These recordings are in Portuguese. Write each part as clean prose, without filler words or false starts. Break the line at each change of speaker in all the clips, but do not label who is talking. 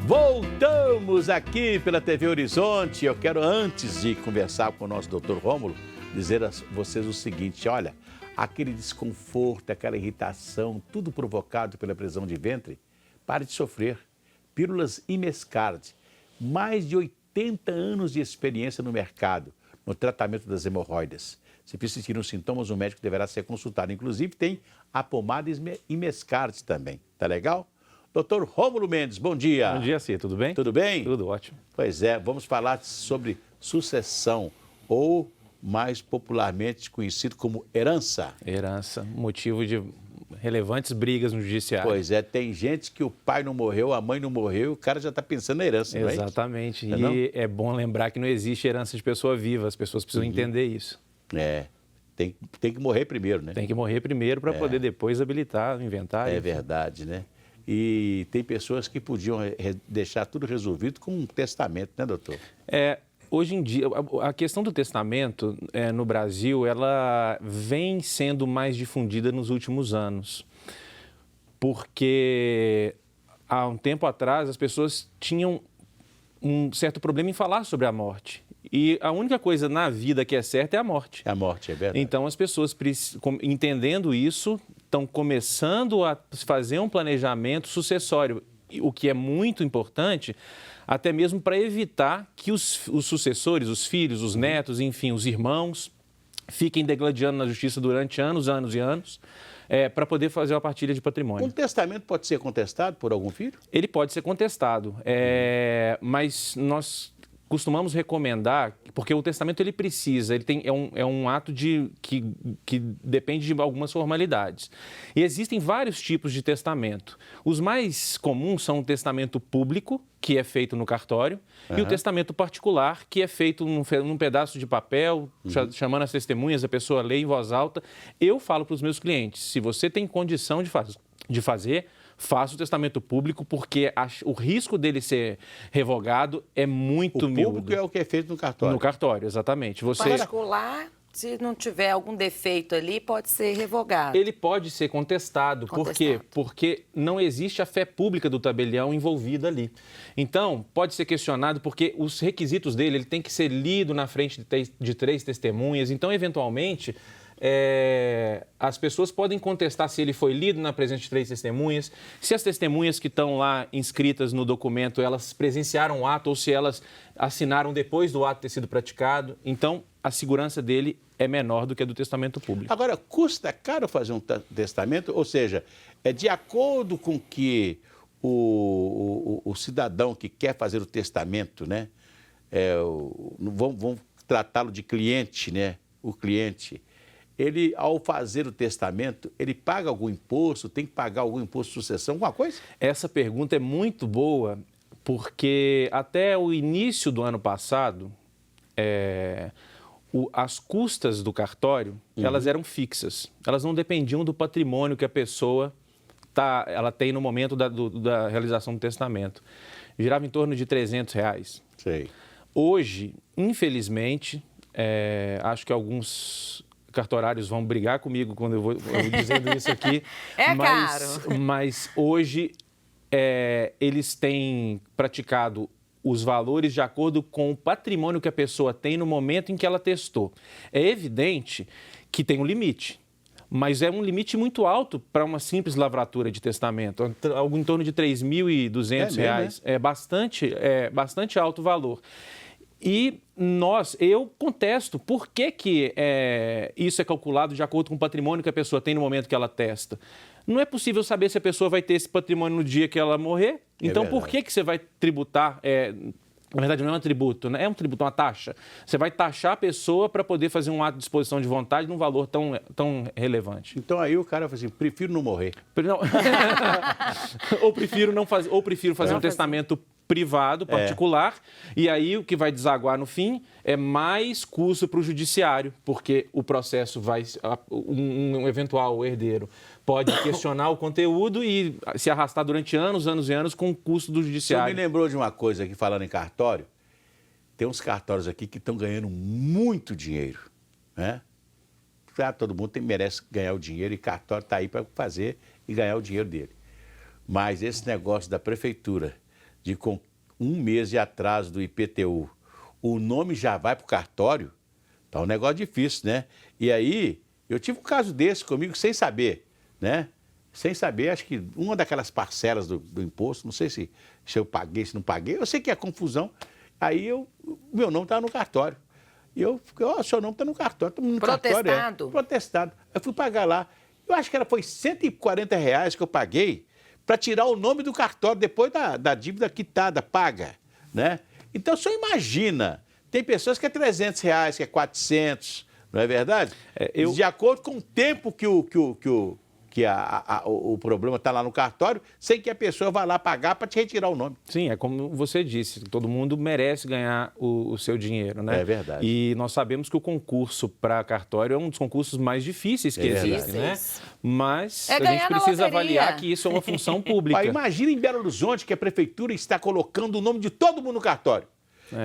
Voltamos aqui pela TV Horizonte. Eu quero, antes de conversar com o nosso doutor Rômulo, dizer a vocês o seguinte: olha, aquele desconforto, aquela irritação, tudo provocado pela prisão de ventre, pare de sofrer. Pílulas Imescard, mais de 80 anos de experiência no mercado, no tratamento das hemorroidas. Se persistirem os sintomas, o médico deverá ser consultado. Inclusive, tem a pomada Imescard também. Tá legal? Doutor Rômulo Mendes, bom dia.
Bom dia, Cê. Tudo bem?
Tudo bem?
Tudo ótimo.
Pois é, vamos falar sobre sucessão, ou mais popularmente conhecido como herança.
Herança, motivo de relevantes brigas no judiciário.
Pois é, tem gente que o pai não morreu, a mãe não morreu, e o cara já está pensando na herança, não é?
Exatamente.
Não?
E é bom lembrar que não existe herança de pessoa viva, as pessoas precisam entender isso.
É, tem que morrer primeiro, né?
Tem que morrer primeiro para poder depois habilitar, inventar.
É
enfim.
verdade, né? E tem pessoas que podiam deixar tudo resolvido com um testamento, né, doutor?
Hoje em dia, a questão do testamento no Brasil, ela vem sendo mais difundida nos últimos anos. Porque há um tempo atrás as pessoas tinham um certo problema em falar sobre a morte. E a única coisa na vida que é certa é a morte.
A morte, é verdade.
Então, as pessoas, entendendo isso, estão começando a fazer um planejamento sucessório, o que é muito importante, até mesmo para evitar que os sucessores, os filhos, os netos, enfim, os irmãos, fiquem degladiando na justiça durante anos, anos e anos, para poder fazer uma partilha de patrimônio.
Um testamento pode ser contestado por algum filho?
Ele pode ser contestado, mas nós costumamos recomendar, porque o testamento ele precisa, é um ato que depende de algumas formalidades. E existem vários tipos de testamento. Os mais comuns são o testamento público, que é feito no cartório, e o testamento particular, que é feito num pedaço de papel, chamando as testemunhas, a pessoa lê em voz alta. Eu falo para os meus clientes, se você tem condição de fazer, faça o testamento público, porque o risco dele ser revogado é muito miúdo.
O público é o que é feito no cartório.
No cartório, exatamente.
O particular, se não tiver algum defeito ali, pode ser revogado.
Ele pode ser contestado. Por quê? Porque não existe a fé pública do tabelião envolvida ali. Então, pode ser questionado porque os requisitos dele, ele tem que ser lido na frente de 3 testemunhas. Então, eventualmente, as pessoas podem contestar se ele foi lido na presença de 3 testemunhas, se as testemunhas que estão lá inscritas no documento, elas presenciaram o ato ou se elas assinaram depois do ato ter sido praticado. Então, a segurança dele é menor do que a do testamento público.
Agora, custa caro fazer um testamento? Ou seja, é de acordo com que o cidadão que quer fazer o testamento, né? Vamos tratá-lo de cliente, né? O cliente, ele, ao fazer o testamento, ele paga algum imposto, tem que pagar algum imposto de sucessão, alguma coisa?
Essa pergunta é muito boa, porque até o início do ano passado, as custas do cartório, elas eram fixas. Elas não dependiam do patrimônio que a pessoa ela tem no momento da realização do testamento. Girava em torno de R$300.
Sei.
Hoje, infelizmente, acho que alguns cartorários vão brigar comigo quando eu vou dizendo isso aqui.
Caro.
Mas hoje eles têm praticado os valores de acordo com o patrimônio que a pessoa tem no momento em que ela testou. É evidente que tem um limite, mas é um limite muito alto para uma simples lavratura de testamento, algo em torno de R$3.200. É bastante alto o valor. E eu contesto por que isso é calculado de acordo com o patrimônio que a pessoa tem no momento que ela testa. Não é possível saber se a pessoa vai ter esse patrimônio no dia que ela morrer. Então, por que você vai tributar? Na verdade, não é um tributo, né? É um tributo, uma taxa. Você vai taxar a pessoa para poder fazer um ato de disposição de vontade num valor tão relevante.
Então, aí o cara fala assim, prefiro não morrer.
Não. ou prefiro fazer um testamento privado, particular, e aí o que vai desaguar no fim é mais custo para o judiciário, porque o processo um eventual herdeiro pode questionar o conteúdo e se arrastar durante anos, anos e anos com o custo do judiciário.
Você me lembrou de uma coisa aqui, falando em cartório. Tem uns cartórios aqui que estão ganhando muito dinheiro, né? Claro, todo mundo merece ganhar o dinheiro e cartório está aí para fazer e ganhar o dinheiro dele. Mas esse negócio da prefeitura de com 1 mês de atraso do IPTU, o nome já vai para o cartório, tá um negócio difícil, né? E aí, eu tive um caso desse comigo sem saber, né? Sem saber, acho que uma daquelas parcelas do imposto, não sei se eu paguei, se não paguei, eu sei que é confusão. Aí o meu nome estava no cartório. E eu fiquei, ó, seu nome está no cartório. No
Protestado.
Cartório, protestado. Eu fui pagar lá. Eu acho que foi R$ 140 que eu paguei para tirar o nome do cartório depois da dívida quitada, paga, né? Então, só imagina, tem pessoas que é R$ 300, que é 400, não é verdade? De acordo com o tempo que o problema está lá no cartório, sem que a pessoa vá lá pagar para te retirar o nome.
Sim, é como você disse, todo mundo merece ganhar o seu dinheiro, né?
É verdade.
E nós sabemos que o concurso para cartório é um dos concursos mais difíceis que existem, né? Mas a gente precisa avaliar que isso é uma função pública.
Imagina em Belo Horizonte que a prefeitura está colocando o nome de todo mundo no cartório.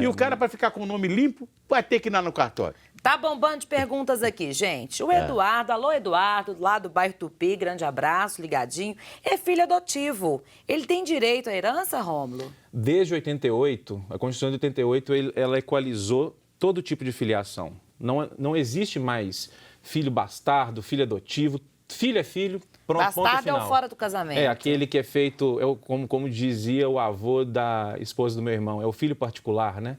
E o cara, para ficar com o nome limpo, vai ter que ir lá no cartório.
Tá bombando de perguntas aqui, gente. O Eduardo, alô Eduardo, lá do bairro Tupi, grande abraço, ligadinho. É filho adotivo. Ele tem direito à herança, Rômulo?
Desde 88, a Constituição de 88, ela equalizou todo tipo de filiação. Não existe mais filho bastardo, filho adotivo. Filho é filho, pronto, ponto final.
Bastardo é o fora do casamento.
É, aquele que é feito, como dizia o avô da esposa do meu irmão, é o filho particular, né?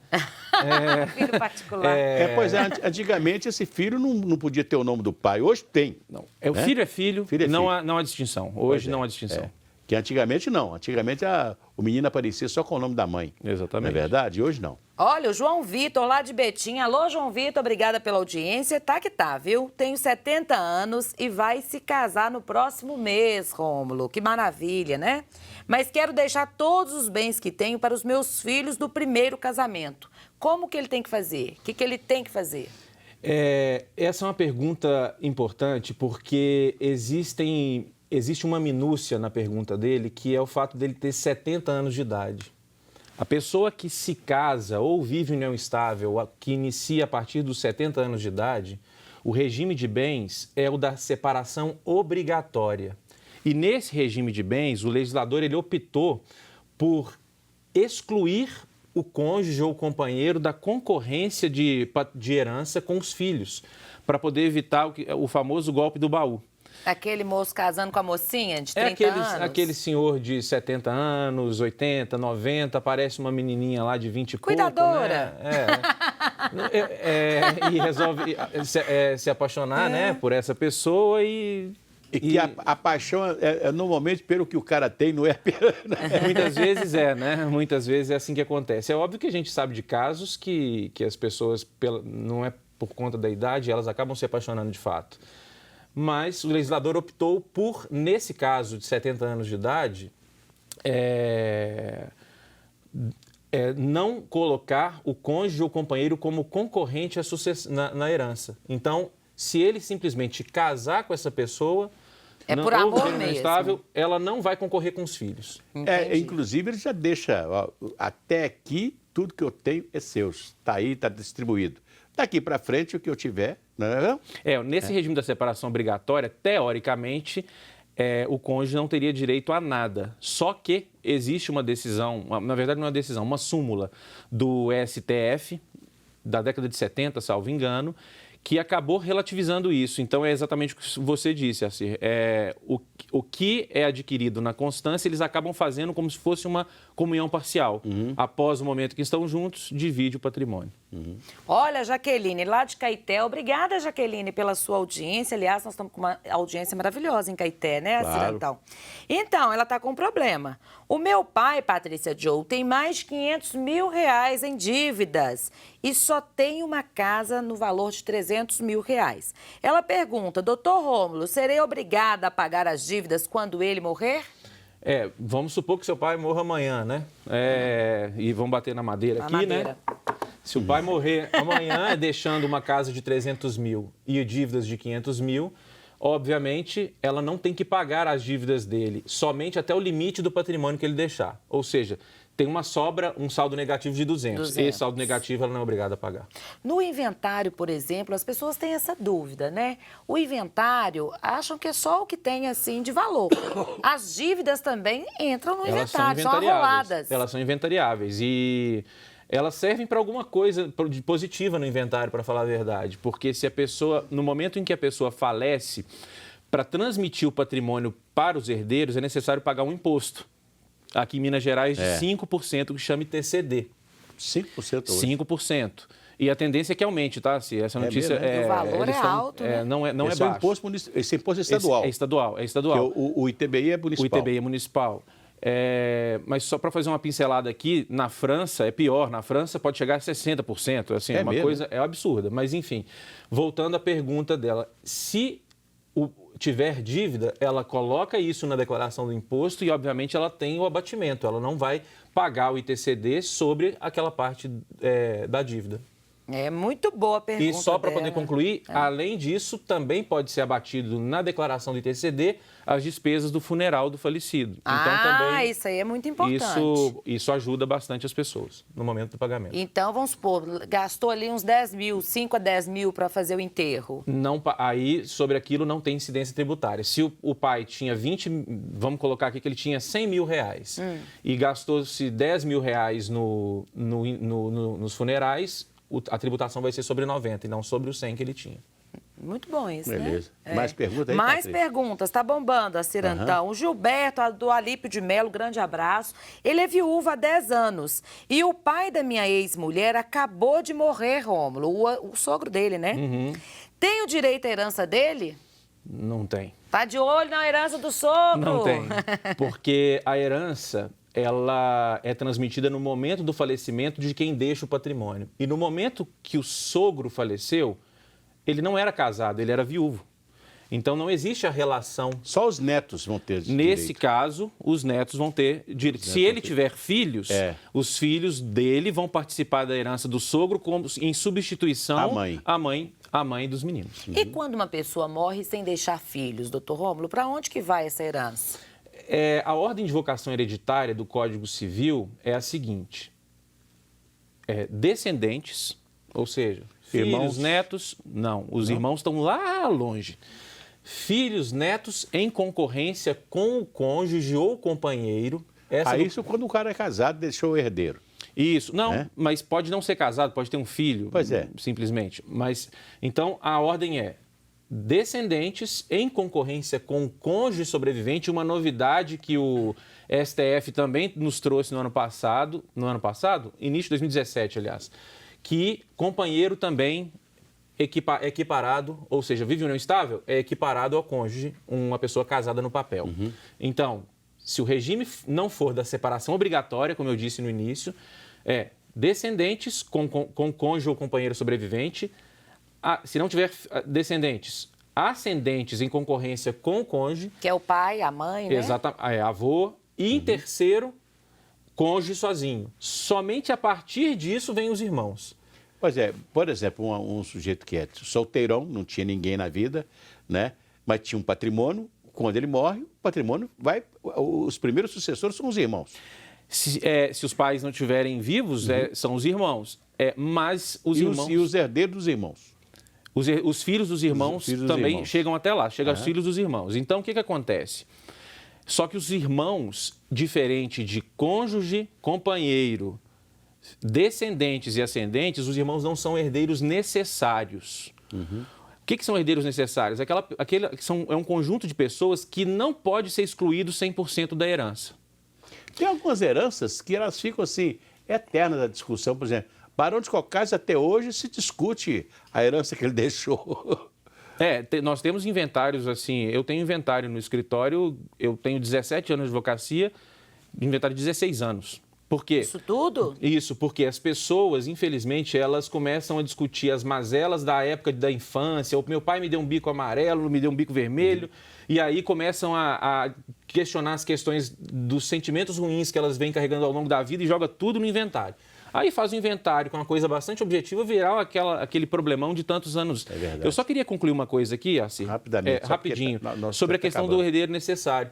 Filho particular.
Pois é, antigamente esse filho não podia ter o nome do pai, hoje tem.
Não, o filho é filho, não há distinção. Hoje não há distinção.
Que antigamente não, antigamente o menino aparecia só com o nome da mãe.
Exatamente.
Não é verdade? Hoje não.
Olha, o João Vitor, lá de Betim. Alô, João Vitor, obrigada pela audiência. Tá que tá, viu? Tenho 70 anos e vai se casar no próximo mês, Rômulo. Que maravilha, né? Mas quero deixar todos os bens que tenho para os meus filhos do primeiro casamento. Como que ele tem que fazer? O que ele tem que fazer?
Essa é uma pergunta importante porque existe uma minúcia na pergunta dele, que é o fato dele ter 70 anos de idade. A pessoa que se casa ou vive em união estável, que inicia a partir dos 70 anos de idade, o regime de bens é o da separação obrigatória. E nesse regime de bens, o legislador ele optou por excluir o cônjuge ou o companheiro da concorrência de herança com os filhos, para poder evitar o famoso golpe do baú.
Aquele moço casando com a mocinha de 30 anos?
Aquele senhor de 70 anos, 80, 90, parece uma menininha lá de 20 e pouco,
Cuidadora.
Né? E resolve se apaixonar, né, por essa pessoa e
que a paixão é normalmente pelo que o cara tem, não é pelo...
Muitas vezes né? Muitas vezes é assim que acontece. É óbvio que a gente sabe de casos que as pessoas, não é por conta da idade, elas acabam se apaixonando de fato. Mas o legislador optou por, nesse caso de 70 anos de idade, não colocar o cônjuge ou companheiro como concorrente na herança. Então, se ele simplesmente casar com essa pessoa,
por amor mesmo,
estável, ela não vai concorrer com os filhos.
Inclusive, ele já deixa, até aqui, tudo que eu tenho é seu. Está aí, está distribuído. Daqui para frente, o que eu tiver, não é?
Nesse regime da separação obrigatória, teoricamente, o cônjuge não teria direito a nada. Só que existe uma decisão, na verdade não é uma decisão, uma súmula do STF, da década de 70, salvo engano, que acabou relativizando isso. Então, é exatamente o que você disse, Assir. O que é adquirido na constância, eles acabam fazendo como se fosse uma comunhão parcial. Após o momento que estão juntos, divide o patrimônio.
Olha, Jaqueline, lá de Caeté. Obrigada, Jaqueline, pela sua audiência. Aliás, nós estamos com uma audiência maravilhosa em Caeté, né,
claro.
Então, ela está com um problema. O meu pai, Patrícia Joe, tem mais de R$500 mil em dívidas e só tem uma casa no valor de R$300 mil. Ela pergunta, doutor Rômulo, serei obrigada a pagar as dívidas quando ele morrer?
Vamos supor que seu pai morra amanhã, né? E vamos bater na madeira aqui, né? Se o pai morrer amanhã, deixando uma casa de 300 mil e dívidas de 500 mil, obviamente, ela não tem que pagar as dívidas dele, somente até o limite do patrimônio que ele deixar. Ou seja, tem uma sobra, um saldo negativo de 200. Esse saldo negativo ela não é obrigada a pagar.
No inventário, por exemplo, as pessoas têm essa dúvida, né? O inventário, acham que é só o que tem, assim, de valor. As dívidas também entram no inventário, são arroladas.
Elas são inventariáveis e elas servem para alguma coisa de positiva no inventário, para falar a verdade. Porque se a pessoa, no momento em que a pessoa falece, para transmitir o patrimônio para os herdeiros, é necessário pagar um imposto. Aqui em Minas Gerais, de 5%, que chama ITCD.
5% hoje?
5%. E a tendência é que aumente, tá? Se essa notícia
mesmo? O valor é alto, né?
Não é
Esse
baixo.
Esse imposto é estadual.
É estadual.
Porque o ITBI é municipal.
O ITBI é municipal. Mas só para fazer uma pincelada aqui, na França é pior. Na França pode chegar a 60%. Assim, é uma
mesmo?
coisa absurda. Mas, enfim, voltando à pergunta dela. Se tiver dívida, ela coloca isso na declaração do imposto e, obviamente, ela tem o abatimento. Ela não vai pagar o ITCD sobre aquela parte da dívida.
É muito boa a pergunta.
E só para
dela.
poder concluir, além disso, também pode ser abatido na declaração do ITCD as despesas do funeral do falecido. Então, também,
isso aí é muito importante.
Isso ajuda bastante as pessoas no momento do pagamento.
Então, vamos supor, gastou ali uns 10 mil, 5 a 10 mil para fazer o enterro.
Não, aí, sobre aquilo, não tem incidência tributária. Se o pai tinha 20, vamos colocar aqui que ele tinha 100 mil reais e gastou-se 10 mil reais nos funerais, a tributação vai ser sobre 90 e não sobre os 100 que ele tinha.
Muito bom isso,
Beleza.
né?
Mais perguntas aí,
Mais
Patrícia?
perguntas, tá bombando a Cirantão. O Gilberto, do Alípio de Melo, grande abraço. Ele é viúvo há 10 anos. E o pai da minha ex-mulher acabou de morrer, Rômulo, o sogro dele, né? Tem o direito à herança dele?
Não tem.
Tá de olho na herança do sogro?
Não tem, porque a herança ela é transmitida no momento do falecimento de quem deixa o patrimônio. E no momento que o sogro faleceu, ele não era casado, ele era viúvo. Então não existe a relação.
Só os netos vão ter direito.
Nesse caso, os netos vão ter direito. Se ele tiver filhos, os filhos dele vão participar da herança do sogro em substituição à mãe dos meninos.
E quando uma pessoa morre sem deixar filhos, doutor Rômulo, para onde que vai essa herança?
A ordem de vocação hereditária do Código Civil é a seguinte: descendentes, ou seja, filhos, netos, não, os irmãos estão lá longe. Filhos, netos em concorrência com o cônjuge ou companheiro.
Isso quando o cara é casado, deixou o herdeiro.
Isso, não, mas pode não ser casado, pode ter um filho, simplesmente. Mas, então, a ordem é descendentes em concorrência com o cônjuge sobrevivente, uma novidade que o STF também nos trouxe no ano passado, início de 2017, aliás, que companheiro também equiparado, ou seja, vive união estável, é equiparado ao cônjuge, uma pessoa casada no papel. Então, se o regime não for da separação obrigatória, como eu disse no início, descendentes com cônjuge ou companheiro sobrevivente. Se não tiver descendentes, ascendentes em concorrência com o cônjuge. Que
é o pai, a mãe, né?
Exatamente, avô. E em terceiro, cônjuge sozinho. Somente a partir disso vem os irmãos.
Pois é, por exemplo, um sujeito que é solteirão, não tinha ninguém na vida, né? Mas tinha um patrimônio. Quando ele morre, o patrimônio vai... Os primeiros sucessores são os irmãos.
Se os pais não estiverem vivos, são os irmãos. Mas os irmãos...
E os herdeiros dos irmãos?
Os filhos dos irmãos também chegam até lá, chegam aos filhos dos irmãos. Então, o que acontece? Só que os irmãos, diferente de cônjuge, companheiro, descendentes e ascendentes, os irmãos não são herdeiros necessários. O que são herdeiros necessários? É um conjunto de pessoas que não pode ser excluído 100% da herança.
Tem algumas heranças que elas ficam assim, eternas da discussão. Por exemplo, Barão de Cocais até hoje se discute a herança que ele deixou.
Nós temos inventários assim, eu tenho inventário no escritório, eu tenho 17 anos de advocacia, inventário de 16 anos. Por quê?
Isso tudo?
Isso, porque as pessoas, infelizmente, elas começam a discutir as mazelas da época da infância. O meu pai me deu um bico amarelo, me deu um bico vermelho. E aí começam a questionar as questões dos sentimentos ruins que elas vêm carregando ao longo da vida e joga tudo no inventário. Aí faz o inventário com uma coisa bastante objetiva, virar aquele problemão de tantos anos.
É verdade.
Eu só queria concluir uma coisa aqui, Assir.
Rapidamente.
Rapidinho. Sobre a questão do herdeiro necessário.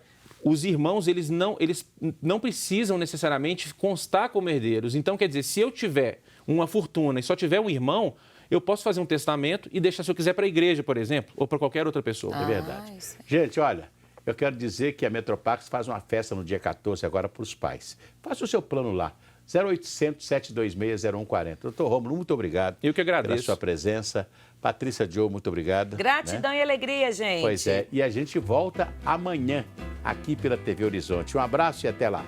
os irmãos, eles não precisam necessariamente constar como herdeiros. Então, quer dizer, se eu tiver uma fortuna e só tiver um irmão, eu posso fazer um testamento e deixar, se eu quiser, para a igreja, por exemplo, ou para qualquer outra pessoa.
É verdade. Gente, olha, eu quero dizer que a Metropax faz uma festa no dia 14 agora para os pais. Faça o seu plano lá. 0800 726 0140. Doutor Rômulo, muito obrigado.
Eu que agradeço.
Pela sua presença. Patrícia Joe, muito obrigado.
Gratidão,
né?
e alegria, gente.
Pois é, e a gente volta amanhã aqui pela TV Horizonte. Um abraço e até lá.